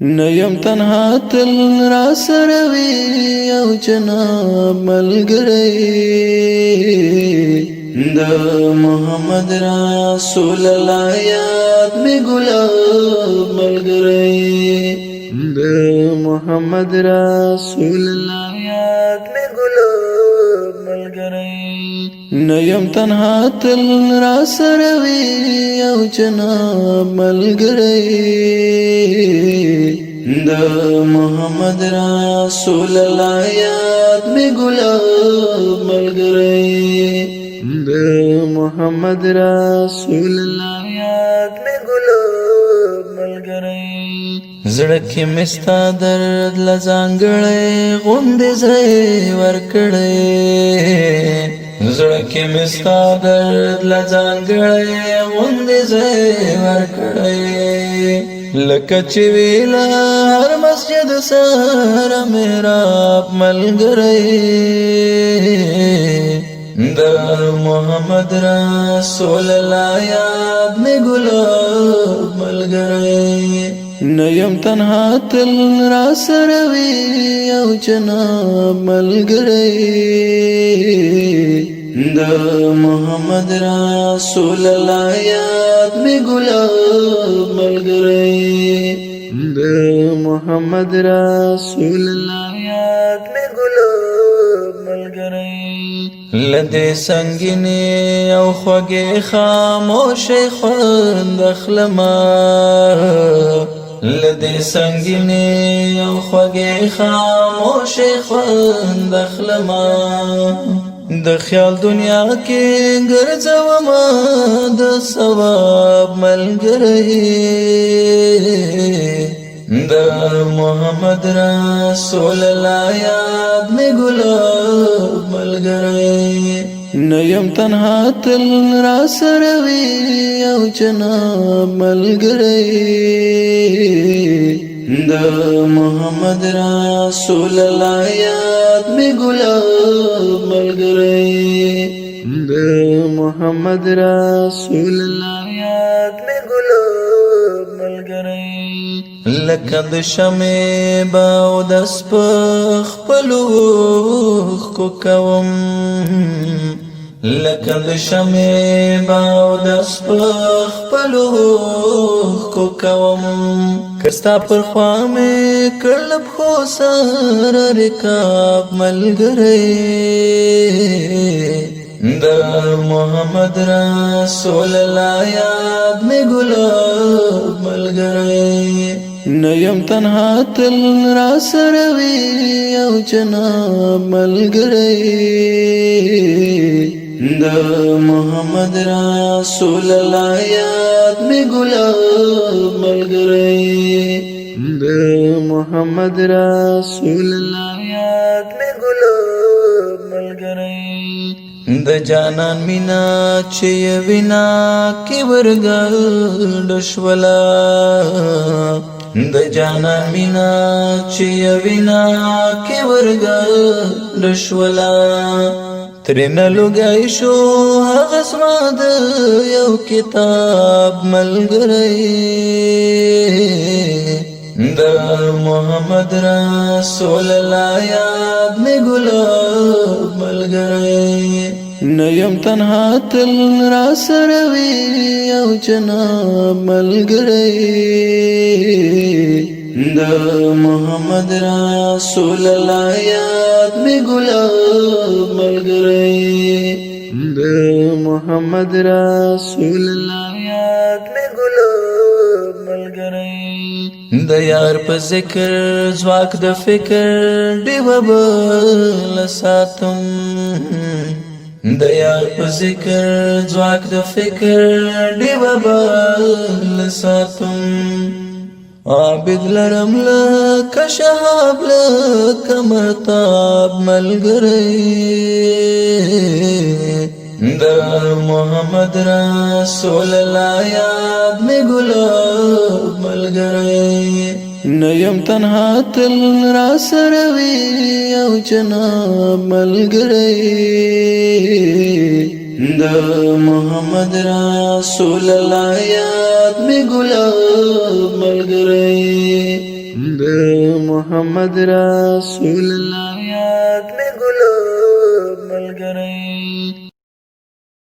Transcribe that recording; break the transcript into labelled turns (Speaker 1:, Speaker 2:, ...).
Speaker 1: نیم تنها تل را سروي او جناب ملګری د محمد رسول الله یاد می ګلاب ملګری د محمد رسول الله یاد می ګلاب ملګری نیم تنها تل را سروي او جناب ملګری د محمد رسول الله یاد می ګلاب ملګری د محمد رسول الله یاد می ګلاب ملګری زړه کې مستا درد لزانګړې غوندې زې ورکړې زړه کې مستا درد لزانګړې غوندې زې ورکړې لکه چې ویلا هر مسجد سره محراب ملګری د محمد رسول الله یاد می ګلاب ملګری نیم تنها تل را سروي او جناب ملګری د محمد رسول الله یاد می ګلاب ملګری د محمد رسول الله یاد می ګلاب ملګری لدې سنگینه او خوږه خاموشه خوند اخلما لدې سنگینه او خوږه خاموشه خوند اخلما د خیال دنیا کې ګرځوم د ثواب ملګری د محمد رسول الله یاد می ګلاب ملګری نیم تنها تل را سروي او جناب ملګری د محمد رسول الله یاد می ګلاب ملګری د محمد رسول الله یاد می ګلاب ملګری لکه د شمع باو د سپخ پلوخ کو کوم لکه د شمع باو د سپخ پلوخ کو کوم کستا پر خوا مې کړل خو سره رکاب ملګری د محمد رسول الله یاد می ګلاب ملګری نیم تنها تل را سروي او جناب ملګری د محمد رسول الله یاد می ګلاب ملګری د محمد رسول الله یاد می ګلاب ملګری د جانان مینا چې وینا کې ورګل شولا د جانان مینا چې وینا کې ورګل شولا ترنه لګای شو هغه سماد یو کتاب ملګری د محمد رسول الله یاد می ګلاب ملګری نیم تنها تل را سروي او جناب ملګری د محمد رسول الله یاد می ګلاب ملګری د محمد رسول الله یاد می ګلاب ملګری د یار په ذکر ځواک د فکر دیو بل ساتم د یار په ذکر ځواک د فکر دیو بل ساتم عابد لرم لکه شهاب لکه مهتاب ملګری د محمد رسول الله یاد می ګلاب ملګری نیم تنها تل را سروي او جناب ملګری د محمد رسول الله یاد می ګلاب ملګری د محمد رسول الله یاد می ګلاب ملګری